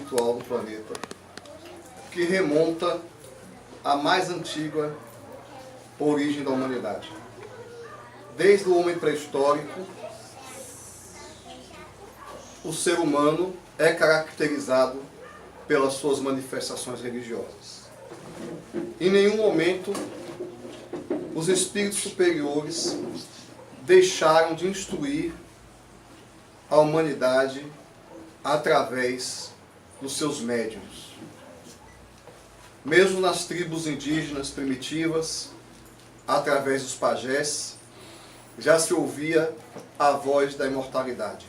espiritual do planeta, que remonta à mais antiga origem da humanidade. Desde o homem pré-histórico, o ser humano é caracterizado pelas suas manifestações religiosas. Em nenhum momento os espíritos superiores deixaram de instruir a humanidade através dos seus médiuns. Mesmo nas tribos indígenas primitivas, através dos pajés, já se ouvia a voz da imortalidade.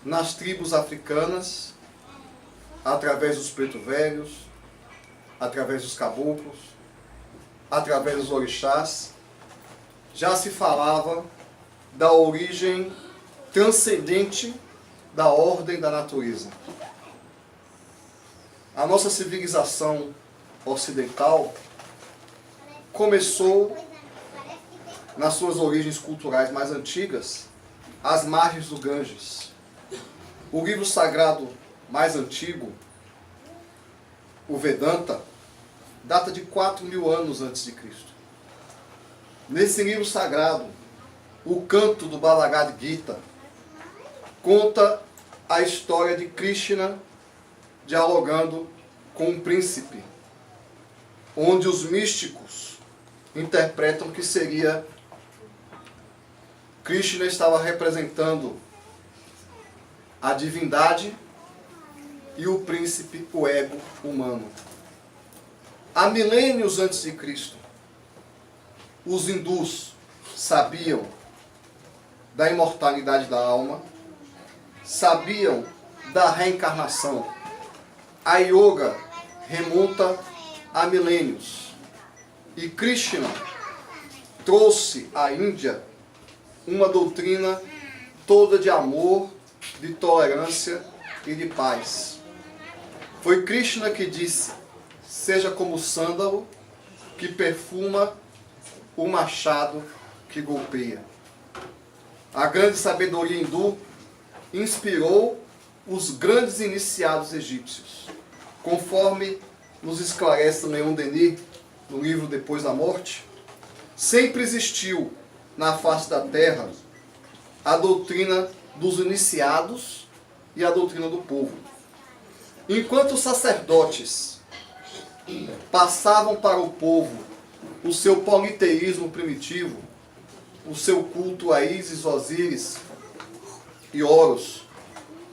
Nas tribos africanas, através dos preto velhos, através dos caboclos, através dos orixás, já se falava da origem transcendente da ordem da natureza. A nossa civilização ocidental começou, nas suas origens culturais mais antigas, às margens do Ganges. O livro sagrado mais antigo, o Vedanta, data de 4.000 anos antes de Cristo. Nesse livro sagrado, o canto do Bhagavad Gita conta a história de Krishna dialogando com um príncipe, onde os místicos interpretam que seria Krishna estava representando a divindade e o príncipe, o ego humano. Há milênios antes de Cristo, os hindus sabiam da imortalidade da alma, sabiam da reencarnação. A yoga remonta a milênios. E Krishna trouxe à Índia uma doutrina toda de amor, de tolerância e de paz. Foi Krishna que disse: seja como o sândalo que perfuma o machado que golpeia. A grande sabedoria hindu inspirou os grandes iniciados egípcios. Conforme nos esclarece Leon Denis no livro Depois da Morte, sempre existiu na face da terra a doutrina dos iniciados e a doutrina do povo. Enquanto os sacerdotes passavam para o povo o seu politeísmo primitivo, o seu culto a Ísis, Osíris e Horus,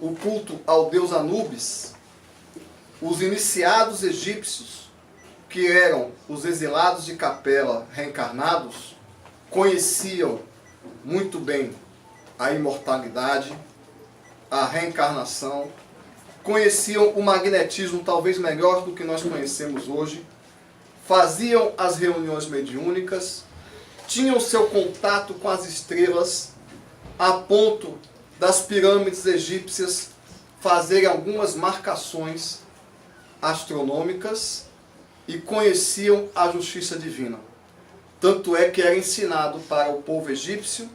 o culto ao deus Anubis, os iniciados egípcios, que eram os exilados de Capela reencarnados, conheciam muito bem a imortalidade, a reencarnação, conheciam o magnetismo talvez melhor do que nós conhecemos hoje, faziam as reuniões mediúnicas, tinham seu contato com as estrelas, a ponto das pirâmides egípcias fazerem algumas marcações astronômicas e conheciam a justiça divina. Tanto é que era ensinado para o povo egípcio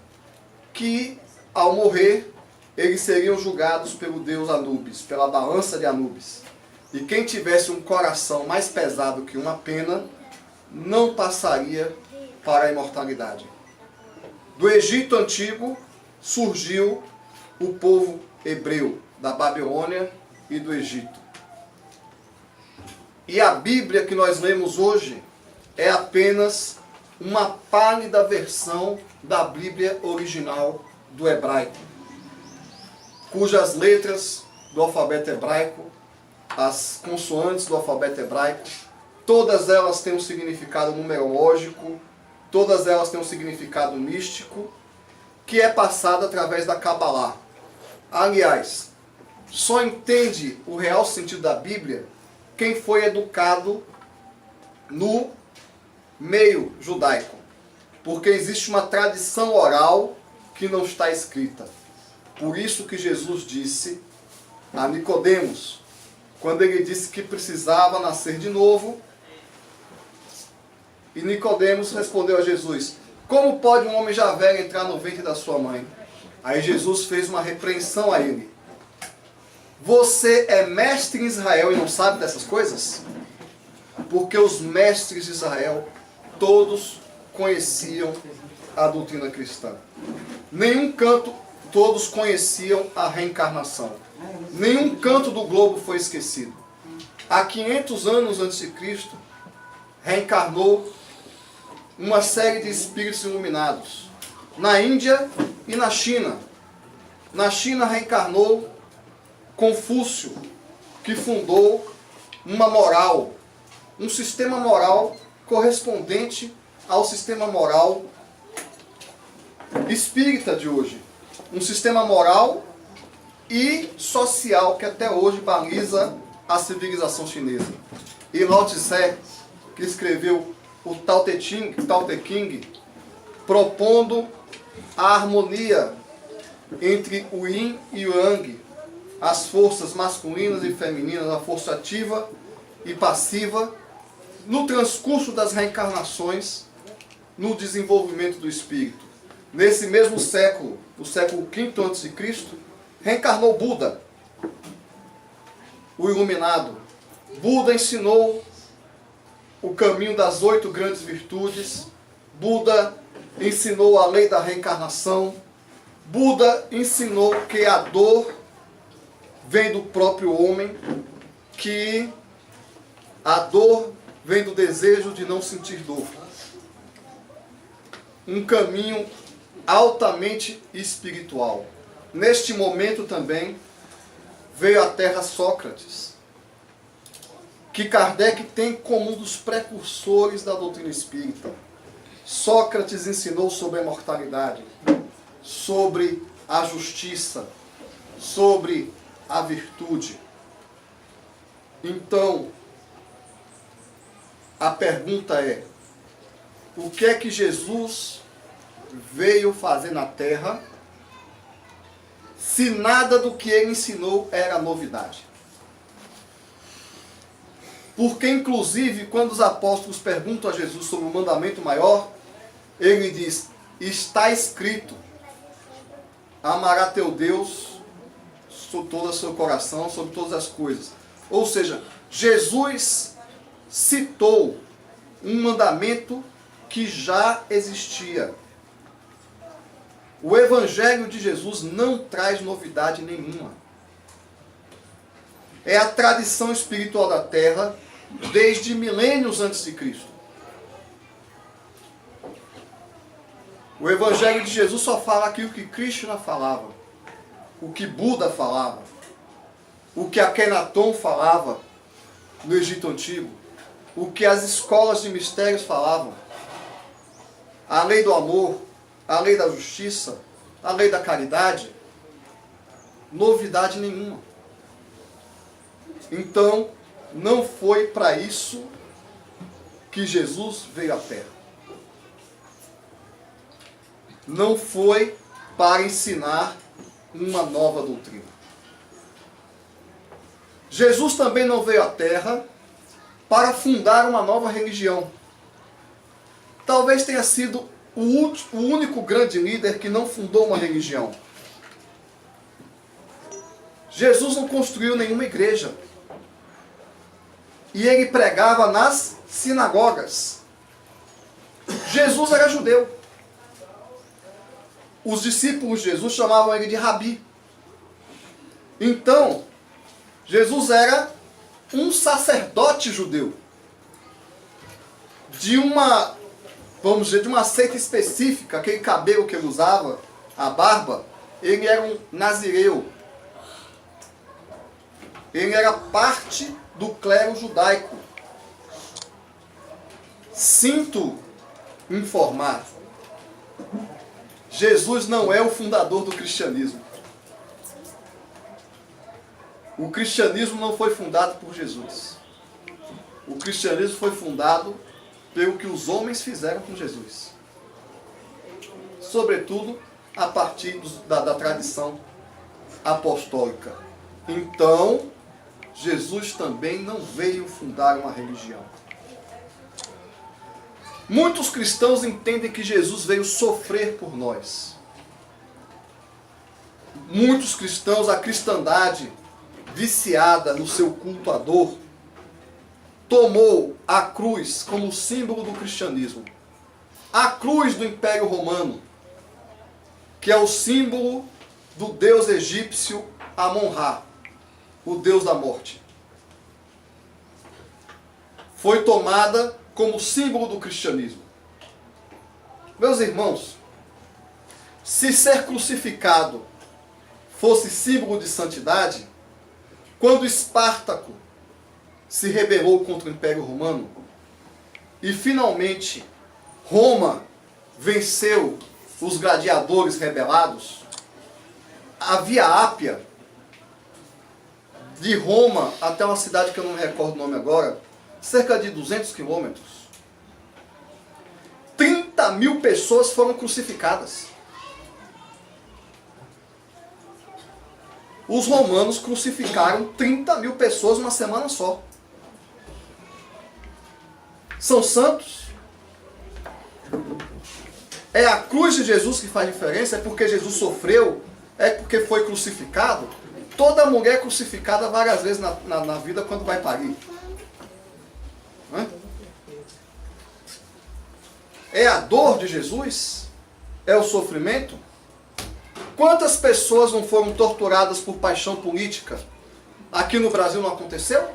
que, ao morrer, eles seriam julgados pelo deus Anubis, pela balança de Anubis. E quem tivesse um coração mais pesado que uma pena, não passaria para a imortalidade. Do Egito Antigo surgiu o povo hebreu, da Babilônia e do Egito. E a Bíblia que nós lemos hoje é apenas uma pálida versão da Bíblia original do hebraico, cujas letras do alfabeto hebraico, as consoantes do alfabeto hebraico, todas elas têm um significado numerológico, todas elas têm um significado místico, que é passado através da Kabbalah. Aliás, só entende o real sentido da Bíblia quem foi educado no meio judaico, porque existe uma tradição oral que não está escrita. Por isso que Jesus disse a Nicodemos, quando ele disse que precisava nascer de novo, e Nicodemos respondeu a Jesus: como pode um homem já velho entrar no ventre da sua mãe? Aí Jesus fez uma repreensão a ele. Você é mestre em Israel e não sabe dessas coisas? Porque os mestres de Israel, todos conheciam a doutrina cristã. Nenhum canto, todos conheciam a reencarnação. Nenhum canto do globo foi esquecido. Há 500 anos antes de Cristo, reencarnou uma série de espíritos iluminados. Na Índia e na China. Na China reencarnou Confúcio, que fundou uma moral, um sistema moral correspondente ao sistema moral espírita de hoje. Um sistema moral e social que até hoje baliza a civilização chinesa. E Lao Tse, que escreveu o Tao Te Ching, propondo a harmonia entre o Yin e o Yang, as forças masculinas e femininas, a força ativa e passiva, no transcurso das reencarnações, no desenvolvimento do espírito. Nesse mesmo século, o século V a.C., reencarnou Buda, o iluminado. Buda ensinou o caminho das 8 grandes virtudes. Buda ensinou a lei da reencarnação. Buda ensinou que a dor vem do próprio homem, que a dor vem do desejo de não sentir dor. Um caminho altamente espiritual. Neste momento também veio à Terra Sócrates, que Kardec tem como um dos precursores da doutrina espírita. Sócrates ensinou sobre a imortalidade, sobre a justiça, sobre a virtude. Então, a pergunta é: o que é que Jesus veio fazer na Terra, se nada do que ele ensinou era novidade? Porque, inclusive, quando os apóstolos perguntam a Jesus sobre o mandamento maior, ele diz: está escrito, amará teu Deus sobre todo o seu coração, sobre todas as coisas. Ou seja, Jesus citou um mandamento que já existia. O Evangelho de Jesus não traz novidade nenhuma. É a tradição espiritual da Terra desde milênios antes de Cristo. O Evangelho de Jesus só fala aquilo que Krishna falava, o que Buda falava, o que Akhenaton falava no Egito Antigo, o que as escolas de mistérios falavam. A lei do amor, a lei da justiça, a lei da caridade, novidade nenhuma. Então, não foi para isso que Jesus veio à Terra. Não foi para ensinar uma nova doutrina. Jesus também não veio à Terra para fundar uma nova religião. Talvez tenha sido o único grande líder que não fundou uma religião. Jesus não construiu nenhuma igreja. E ele pregava nas sinagogas. Jesus era judeu. Os discípulos de Jesus chamavam ele de Rabi. Então, Jesus era um sacerdote judeu. De uma, vamos dizer, de uma seita específica, aquele cabelo que ele usava, a barba, ele era um nazireu. Ele era parte do clero judaico. Sinto informar, Jesus não é o fundador do cristianismo. O cristianismo não foi fundado por Jesus. O cristianismo foi fundado pelo que os homens fizeram com Jesus. Sobretudo a partir da tradição apostólica. Então, Jesus também não veio fundar uma religião. Muitos cristãos entendem que Jesus veio sofrer por nós. Muitos cristãos, a cristandade, viciada no seu culto à dor, tomou a cruz como símbolo do cristianismo. A cruz do Império Romano, que é o símbolo do deus egípcio Amon-Ra, o deus da morte, foi tomada como símbolo do cristianismo. Meus irmãos, se ser crucificado fosse símbolo de santidade, quando Espartaco se rebelou contra o Império Romano e finalmente Roma venceu os gladiadores rebelados, a Via Ápia, de Roma até uma cidade que eu não me recordo o nome agora, cerca de 200 quilômetros, 30 mil pessoas foram crucificadas. Os romanos crucificaram 30 mil pessoas numa semana só. São santos? É a cruz de Jesus que faz diferença? É porque Jesus sofreu? É porque foi crucificado? Toda mulher é crucificada várias vezes na vida quando vai parir. Não é? É a dor de Jesus? É o sofrimento? Quantas pessoas não foram torturadas por paixão política? Aqui no Brasil não aconteceu?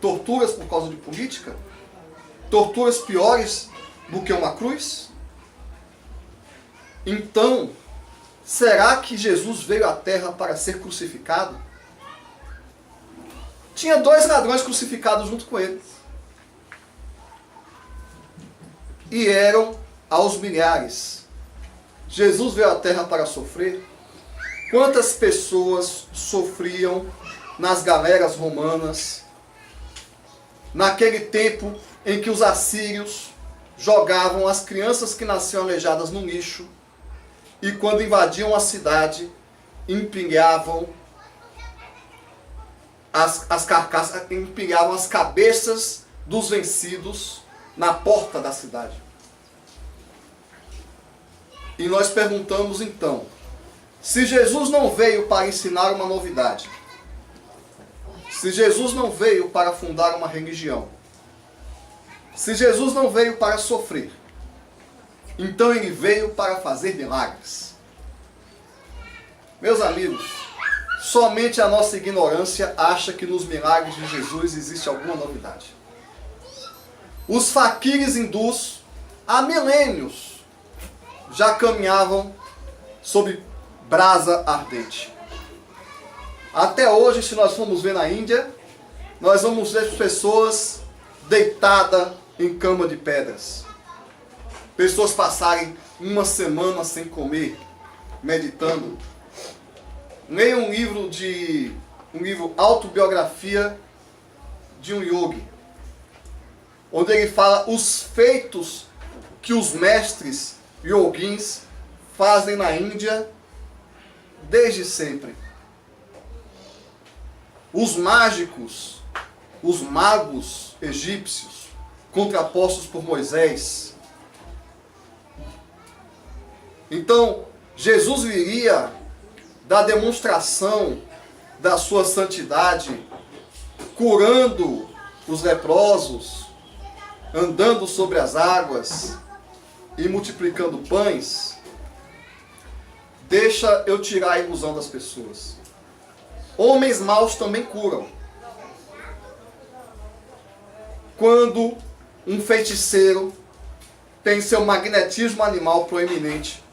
Torturas por causa de política? Torturas piores do que uma cruz? Então, será que Jesus veio à terra para ser crucificado? Tinha 2 ladrões crucificados junto com ele. E eram aos milhares. Jesus veio à terra para sofrer. Quantas pessoas sofriam nas galeras romanas, naquele tempo em que os assírios jogavam as crianças que nasciam aleijadas no lixo e quando invadiam a cidade, empilhavam as carcaças, empilhavam as cabeças dos vencidos na porta da cidade. E nós perguntamos então, se Jesus não veio para ensinar uma novidade, se Jesus não veio para fundar uma religião, se Jesus não veio para sofrer, então ele veio para fazer milagres. Meus amigos, somente a nossa ignorância acha que nos milagres de Jesus existe alguma novidade. Os faquires hindus, há milênios, já caminhavam sob brasa ardente. Até hoje, se nós formos ver na Índia, nós vamos ver pessoas deitadas em cama de pedras. Pessoas passarem uma semana sem comer, meditando. Leia um livro autobiografia de um yogi, onde ele fala os feitos que os mestres yoguins fazem na Índia desde sempre. Os mágicos, os magos egípcios, contrapostos por Moisés. Então, Jesus viria da demonstração da sua santidade, curando os leprosos, andando sobre as águas e multiplicando pães. Deixa eu tirar a ilusão das pessoas. Homens maus também curam. Quando um feiticeiro tem seu magnetismo animal proeminente,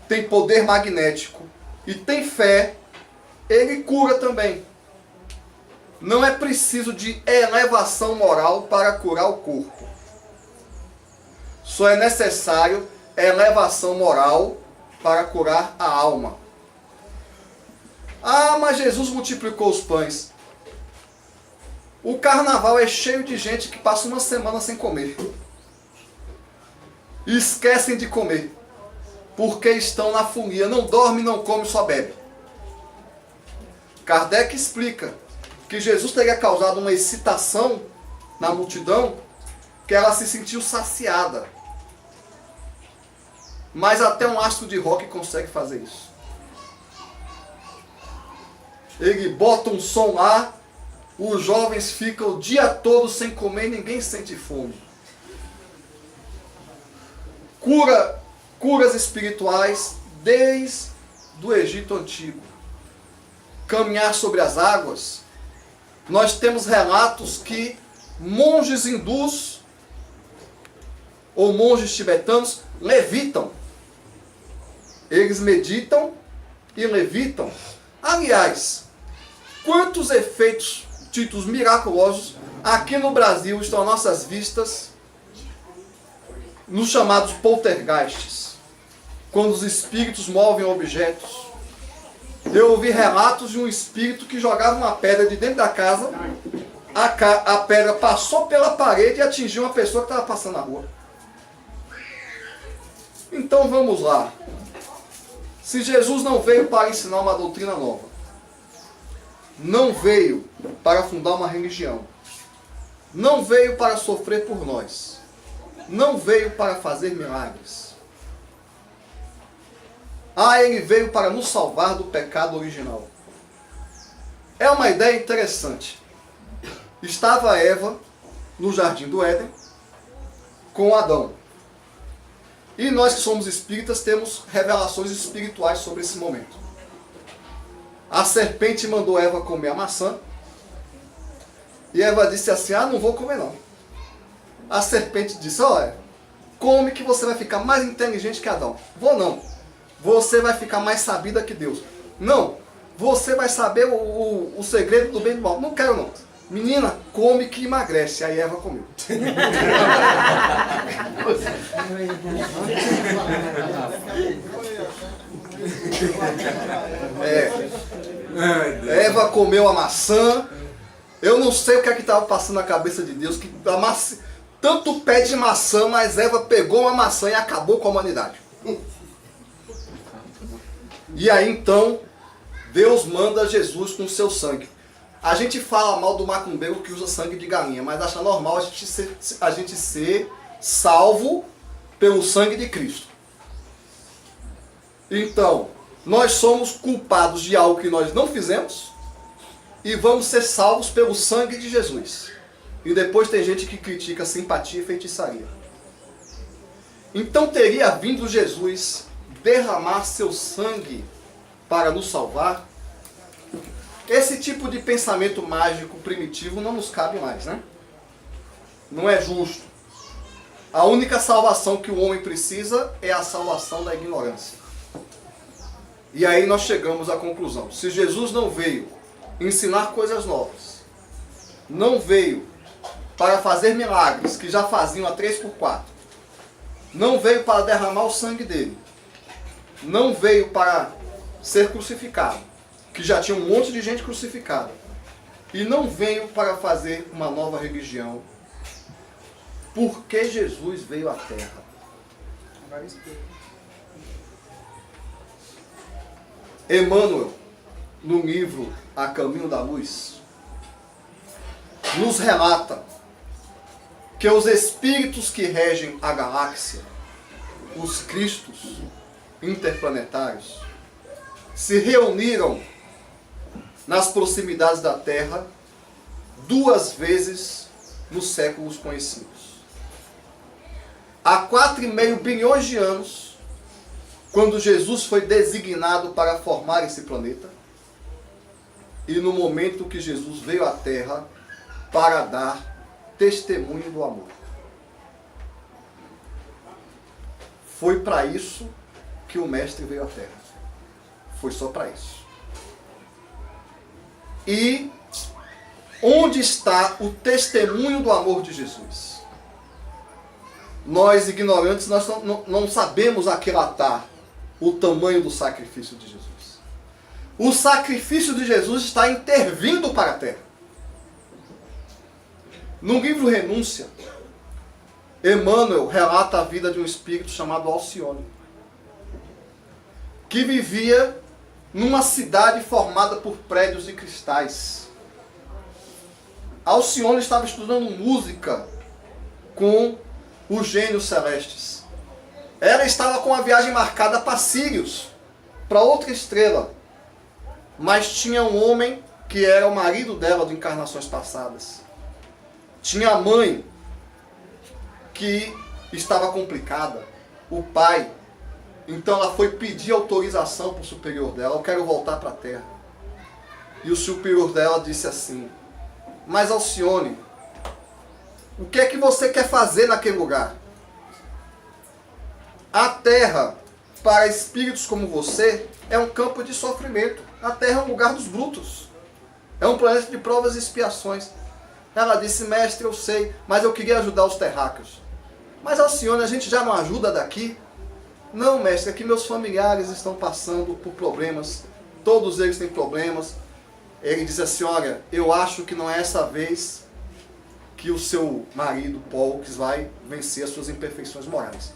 tem poder magnético e tem fé, ele cura também. Não é preciso de elevação moral para curar o corpo. Só é necessário elevação moral para curar a alma. Ah, mas Jesus multiplicou os pães. O carnaval é cheio de gente que passa uma semana sem comer. E esquecem de comer. Porque estão na folia. Não dorme, não come, só bebe. Kardec explica que Jesus teria causado uma excitação na multidão, que ela se sentiu saciada. Mas até um astro de rock consegue fazer isso. Ele bota um som lá, os jovens ficam o dia todo sem comer, ninguém sente fome. Curas espirituais desde o Egito Antigo. Caminhar sobre as águas. Nós temos relatos que monges hindus ou monges tibetanos levitam. Eles meditam e levitam. Aliás, quantos efeitos títulos miraculosos aqui no Brasil estão às nossas vistas nos chamados poltergeists, quando os espíritos movem objetos. Eu ouvi relatos de um espírito que jogava uma pedra de dentro da casa, a pedra passou pela parede e atingiu uma pessoa que estava passando na rua. Então vamos lá. Se Jesus não veio para ensinar uma doutrina nova, não veio para fundar uma religião, não veio para sofrer por nós, não veio para fazer milagres. Ele veio para nos salvar do pecado original. É uma ideia interessante. Estava Eva no jardim do Éden com Adão. E nós que somos espíritas temos revelações espirituais sobre esse momento. A serpente mandou Eva comer a maçã. E Eva disse assim, não vou comer não. A serpente disse, olha, come que você vai ficar mais inteligente que Adão. Vou não. Você vai ficar mais sabida que Deus. Não. Você vai saber o segredo do bem e do mal. Não quero não. Menina, come que emagrece. Aí Eva comeu. Eva comeu a maçã. Eu não sei o que é que estava passando na cabeça de Deus, que tanto pé de maçã, mas Eva pegou uma maçã e acabou com a humanidade. E aí então, Deus manda Jesus com o seu sangue. A gente fala mal do macumbeiro que usa sangue de galinha, mas acha normal a gente ser salvo pelo sangue de Cristo. Então, nós somos culpados de algo que nós não fizemos e vamos ser salvos pelo sangue de Jesus. E depois tem gente que critica simpatia e feitiçaria. Então teria vindo Jesus derramar seu sangue para nos salvar? Esse tipo de pensamento mágico primitivo não nos cabe mais, né? Não é justo. A única salvação que o homem precisa é a salvação da ignorância. E aí nós chegamos à conclusão. Se Jesus não veio ensinar coisas novas, não veio para fazer milagres que já faziam a 3x4, não veio para derramar o sangue dele, não veio para ser crucificado, que já tinha um monte de gente crucificada, e não veio para fazer uma nova religião, por que Jesus veio à Terra? Emmanuel, no livro A Caminho da Luz, nos relata que os espíritos que regem a galáxia, os Cristos interplanetários, se reuniram nas proximidades da Terra 2 vezes nos séculos conhecidos. Há 4,5 bilhões de anos, quando Jesus foi designado para formar esse planeta, e no momento que Jesus veio à Terra para dar testemunho do amor. Foi para isso que o Mestre veio à Terra. Foi só para isso. E onde está o testemunho do amor de Jesus? Nós, ignorantes, nós não sabemos aquilatar o tamanho do sacrifício de Jesus. O sacrifício de Jesus está intervindo para a Terra. No livro Renúncia, Emmanuel relata a vida de um espírito chamado Alcione, que vivia numa cidade formada por prédios de cristais. Alcione estava estudando música com os gênios celestes. Ela estava com a viagem marcada para Sírios, para outra estrela. Mas tinha um homem que era o marido dela de encarnações passadas. Tinha a mãe que estava complicada, o pai. Então ela foi pedir autorização para o superior dela: eu quero voltar para a terra. E o superior dela disse assim: mas Alcione, o que é que você quer fazer naquele lugar? A terra, para espíritos como você, é um campo de sofrimento. A terra é um lugar dos brutos. É um planeta de provas e expiações. Ela disse: mestre, eu sei, mas eu queria ajudar os terráqueos. Mas Alcione, a gente já não ajuda daqui? Não, mestre, é que meus familiares estão passando por problemas. Todos eles têm problemas. Ele diz assim: olha, eu acho que não é essa vez que o seu marido, Pollux, vai vencer as suas imperfeições morais.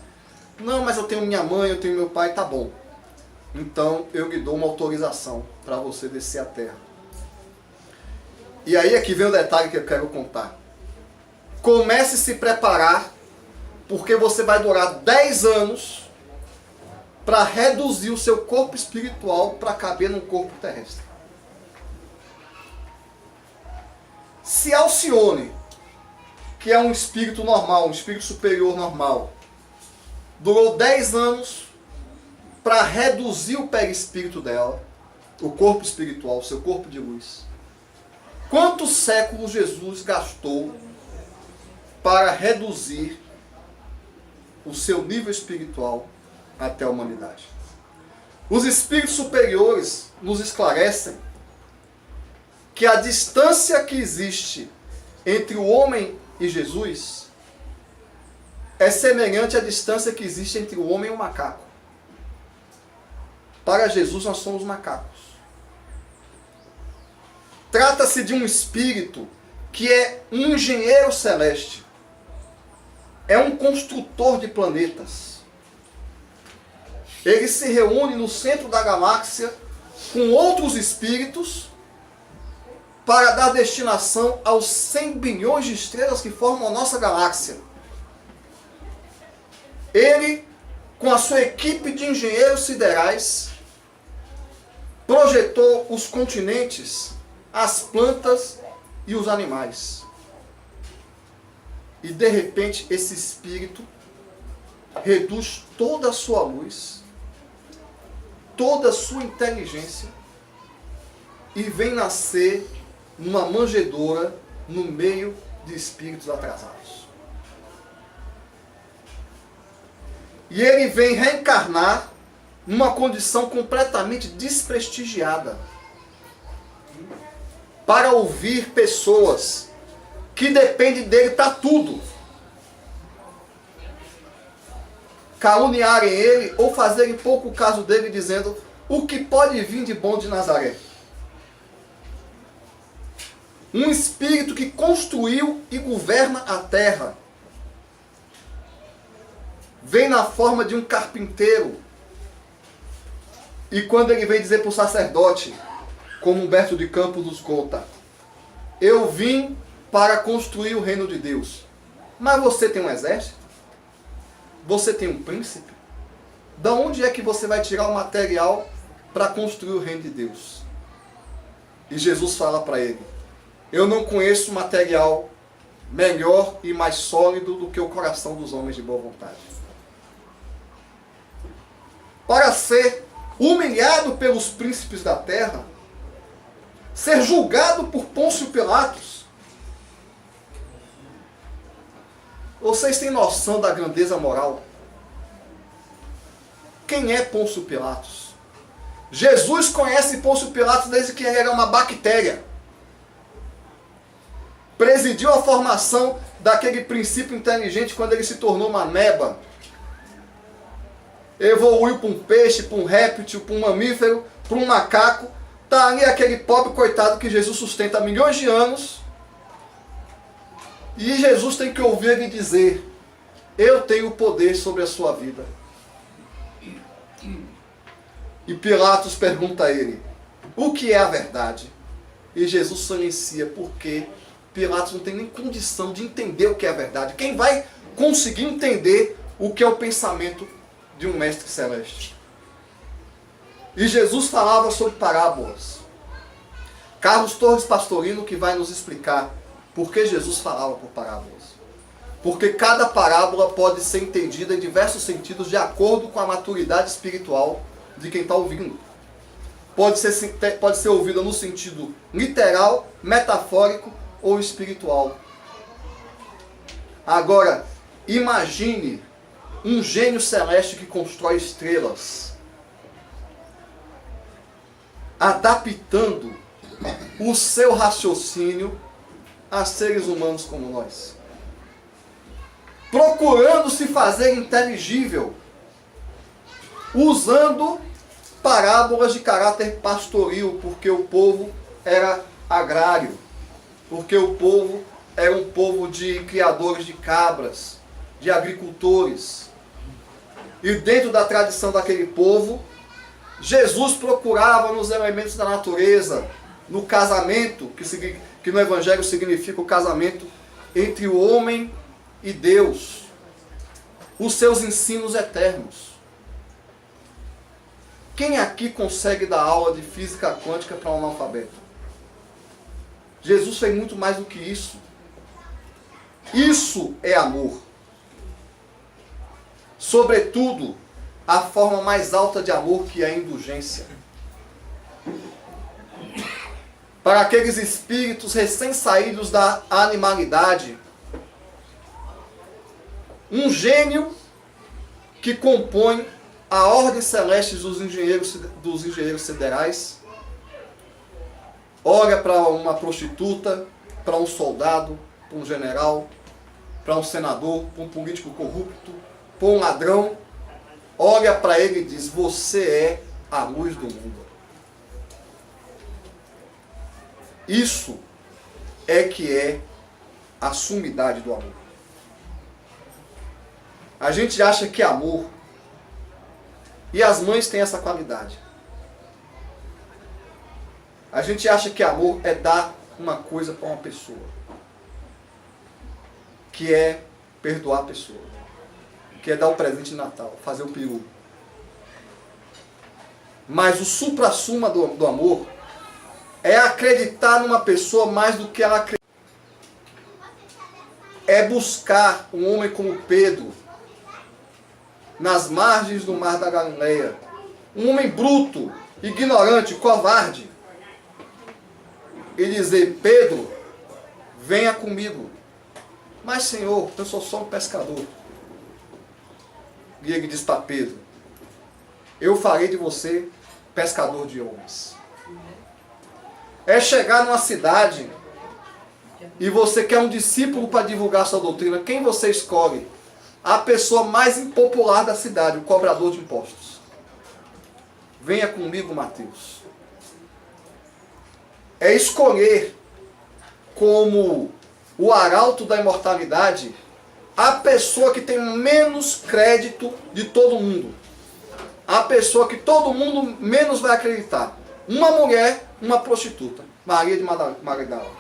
Não, mas eu tenho minha mãe, eu tenho meu pai, tá bom. Então eu lhe dou uma autorização para você descer a terra. E aí é que vem o detalhe que eu quero contar. Comece a se preparar, porque você vai durar 10 anos para reduzir o seu corpo espiritual para caber num corpo terrestre. Se Alcione, que é um espírito normal, um espírito superior normal, durou 10 anos para reduzir o perispírito dela, o corpo espiritual, o seu corpo de luz, quantos séculos Jesus gastou para reduzir o seu nível espiritual até a humanidade? Os espíritos superiores nos esclarecem que a distância que existe entre o homem e Jesus é semelhante à distância que existe entre o homem e o macaco. Para Jesus nós somos macacos. Trata-se de um espírito que é um engenheiro celeste. É um construtor de planetas. Ele se reúne no centro da galáxia com outros espíritos para dar destinação aos 100 bilhões de estrelas que formam a nossa galáxia. Ele, com a sua equipe de engenheiros siderais, projetou os continentes, as plantas e os animais. E de repente esse espírito reduz toda a sua luz, toda a sua inteligência e vem nascer numa manjedoura no meio de espíritos atrasados. E ele vem reencarnar numa condição completamente desprestigiada para ouvir pessoas que dependem dele para tudo, caluniarem ele ou fazerem pouco caso dele, dizendo: o que pode vir de bom de Nazaré? Um espírito que construiu e governa a terra vem na forma de um carpinteiro. E quando ele vem dizer para o sacerdote, como Humberto de Campos nos conta: eu vim para construir o reino de Deus. Mas você tem um exército? Você tem um príncipe? Da onde é que você vai tirar o material para construir o reino de Deus? E Jesus fala para ele: eu não conheço material melhor e mais sólido do que o coração dos homens de boa vontade. Para ser humilhado pelos príncipes da terra, ser julgado por Pôncio Pilatos. Vocês têm noção da grandeza moral? Quem é Pôncio Pilatos? Jesus conhece Pôncio Pilatos desde que ele era uma bactéria. Presidiu a formação daquele princípio inteligente quando ele se tornou uma ameba. Evoluiu para um peixe, para um réptil, para um mamífero, para um macaco. Está ali aquele pobre coitado que Jesus sustenta há milhões de anos. E Jesus tem que ouvir ele dizer: eu tenho poder sobre a sua vida. E Pilatos pergunta a ele: o que é a verdade? E Jesus silencia, porque Pilatos não tem nem condição de entender o que é a verdade. Quem vai conseguir entender o que é o pensamento de um mestre celeste? E Jesus falava sobre parábolas. Carlos Torres Pastorino, que vai nos explicar por que Jesus falava por parábolas. Porque cada parábola pode ser entendida em diversos sentidos de acordo com a maturidade espiritual de quem está ouvindo. Pode ser ouvida no sentido literal, metafórico ou espiritual. Agora, imagine um gênio celeste que constrói estrelas, adaptando o seu raciocínio a seres humanos como nós, procurando se fazer inteligível, usando parábolas de caráter pastoril, porque o povo era agrário, porque o povo era um povo de criadores de cabras, de agricultores. E dentro da tradição daquele povo, Jesus procurava nos elementos da natureza, no casamento, que no Evangelho significa o casamento entre o homem e Deus, os seus ensinos eternos. Quem aqui consegue dar aula de física quântica para um analfabeto? Jesus fez muito mais do que isso. Isso é amor. Sobretudo, a forma mais alta de amor, que é a indulgência. Para aqueles espíritos recém-saídos da animalidade, um gênio que compõe a ordem celeste dos engenheiros siderais, olha para uma prostituta, para um soldado, para um general, para um senador, para um político corrupto, para um ladrão, olha para ele e diz: você é a luz do mundo. Isso é que é a sumidade do amor. A gente acha que amor, e as mães têm essa qualidade, a gente acha que amor é dar uma coisa para uma pessoa, que é perdoar a pessoa, que é dar o presente de Natal, fazer o peru. Mas o supra-suma do amor é acreditar numa pessoa mais do que ela acredita. É buscar um homem como Pedro nas margens do mar da Galileia. Um homem bruto, ignorante, covarde. E dizer: Pedro, venha comigo. Mas, Senhor, eu sou só um pescador. E ele diz para Pedro: eu farei de você pescador de homens. É chegar numa cidade e você quer um discípulo para divulgar sua doutrina. Quem você escolhe? A pessoa mais impopular da cidade, o cobrador de impostos. Venha comigo, Mateus. É escolher como o arauto da imortalidade a pessoa que tem menos crédito de todo mundo. A pessoa que todo mundo menos vai acreditar. Uma mulher, uma prostituta. Maria de Magdala.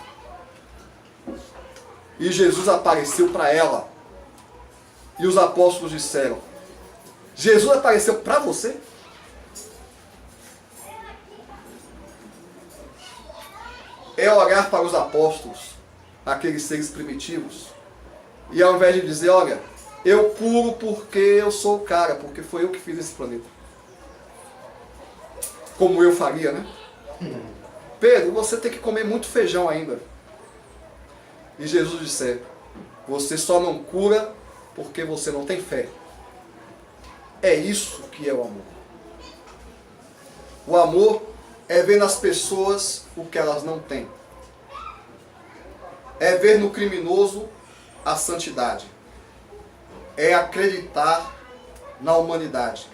E Jesus apareceu para ela. E os apóstolos disseram: Jesus apareceu para você? É olhar para os apóstolos, aqueles seres primitivos, e ao invés de dizer: olha, eu curo porque eu sou o cara, porque foi eu que fiz esse planeta. Como eu faria, né? Pedro, você tem que comer muito feijão ainda. E Jesus disse: você só não cura porque você não tem fé. É isso que é o amor. O amor é ver nas pessoas o que elas não têm. É ver no criminoso a santidade. É acreditar na humanidade.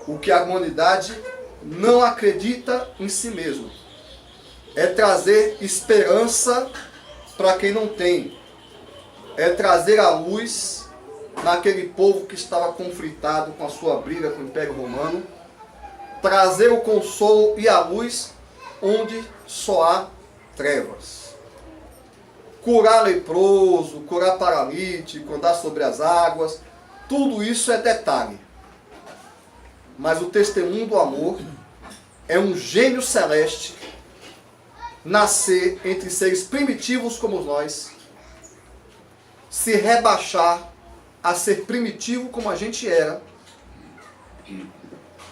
O que a humanidade não acredita em si mesmo. É trazer esperança para quem não tem. É trazer a luz naquele povo que estava conflitado com a sua briga com o Império Romano. Trazer o consolo e a luz onde só há trevas. Curar leproso, curar paralítico, andar sobre as águas, tudo isso é detalhe. Mas o testemunho do amor é um gênio celeste nascer entre seres primitivos como nós, se rebaixar a ser primitivo como a gente era,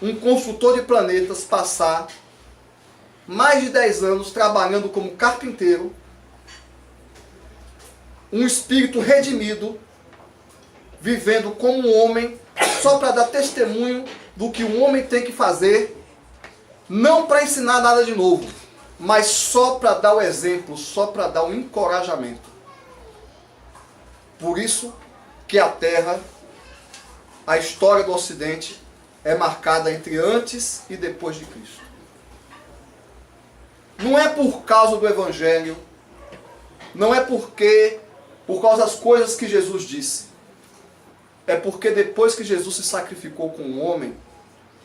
um construtor de planetas passar mais de 10 anos trabalhando como carpinteiro, um espírito redimido, vivendo como um homem, só para dar testemunho do que um homem tem que fazer, não para ensinar nada de novo, mas só para dar o exemplo, só para dar o encorajamento. Por isso que a Terra, a história do Ocidente, é marcada entre antes e depois de Cristo. Não é por causa do Evangelho, não é por causa das coisas que Jesus disse. É porque depois que Jesus se sacrificou com o homem,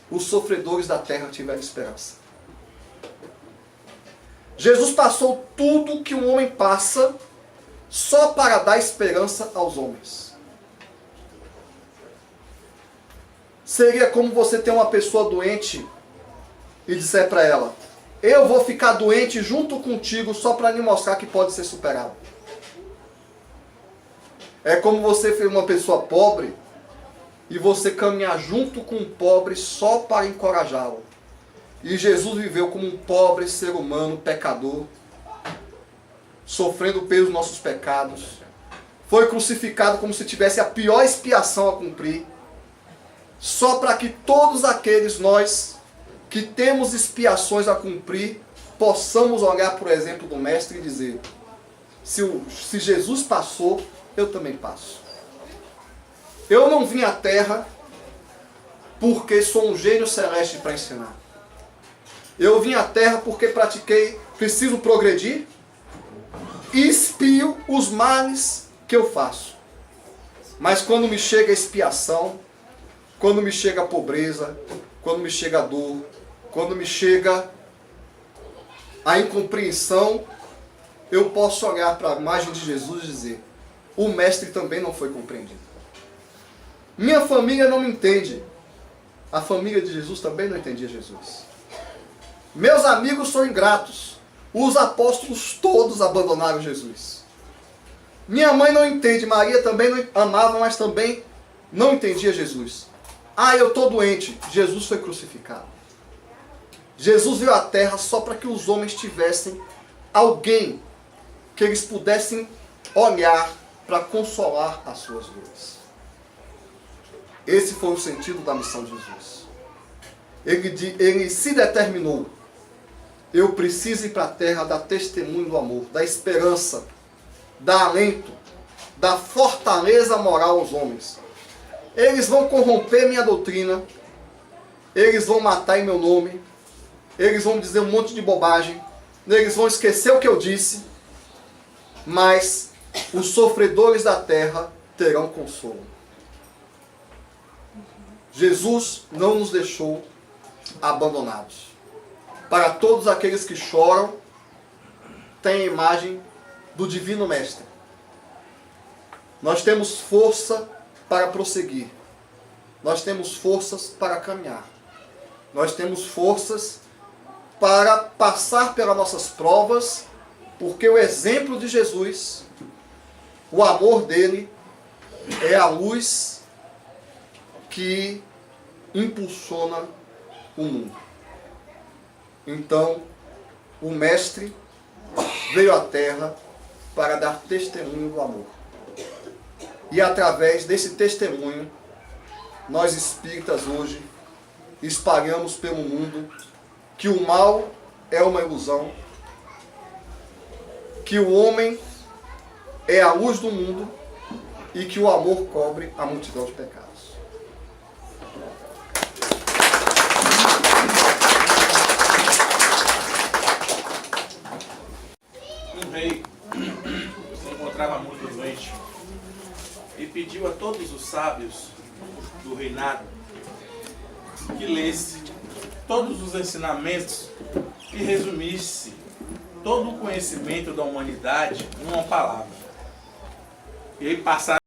os sofredores da terra tiveram esperança. Jesus passou tudo que um homem passa só para dar esperança aos homens. Seria como você ter uma pessoa doente e dizer para ela: eu vou ficar doente junto contigo só para lhe mostrar que pode ser superado. É como você ser uma pessoa pobre e você caminhar junto com um pobre só para encorajá-lo. E Jesus viveu como um pobre ser humano, pecador, sofrendo pelos nossos pecados. Foi crucificado como se tivesse a pior expiação a cumprir, só para que todos aqueles nós que temos expiações a cumprir, possamos olhar, por exemplo, do Mestre e dizer: se Jesus passou, eu também passo. Eu não vim à Terra porque sou um gênio celeste para ensinar. Eu vim à Terra porque preciso progredir e expio os males que eu faço. Mas quando me chega a expiação, quando me chega a pobreza, quando me chega a dor, quando me chega a incompreensão, eu posso olhar para a imagem de Jesus e dizer: o Mestre também não foi compreendido. Minha família não me entende. A família de Jesus também não entendia Jesus. Meus amigos são ingratos. Os apóstolos todos abandonaram Jesus. Minha mãe não entende. Maria também não amava, mas também não entendia Jesus. Ah, eu estou doente. Jesus foi crucificado. Jesus veio à terra só para que os homens tivessem alguém que eles pudessem olhar para consolar as suas dores. Esse foi o sentido da missão de Jesus. Ele se determinou: eu preciso ir para a terra dar testemunho do amor, da esperança, dar alento, dar fortaleza moral aos homens. Eles vão corromper minha doutrina, eles vão matar em meu nome, eles vão dizer um monte de bobagem, eles vão esquecer o que eu disse, mas os sofredores da terra terão consolo. Jesus não nos deixou abandonados. Para todos aqueles que choram, tem a imagem do Divino Mestre. Nós temos força para prosseguir. Nós temos forças para caminhar. Nós temos forças para passar pelas nossas provas, porque o exemplo de Jesus, o amor dele, é a luz que impulsiona o mundo. Então, o Mestre veio à Terra para dar testemunho do amor. E através desse testemunho, nós espíritas hoje espalhamos pelo mundo que o mal é uma ilusão, que o homem é a luz do mundo e que o amor cobre a multidão de pecados. Um rei se encontrava muito doente e pediu a todos os sábios do reinado que lesse todos os ensinamentos e resumisse todo o conhecimento da humanidade numa palavra. E aí passaram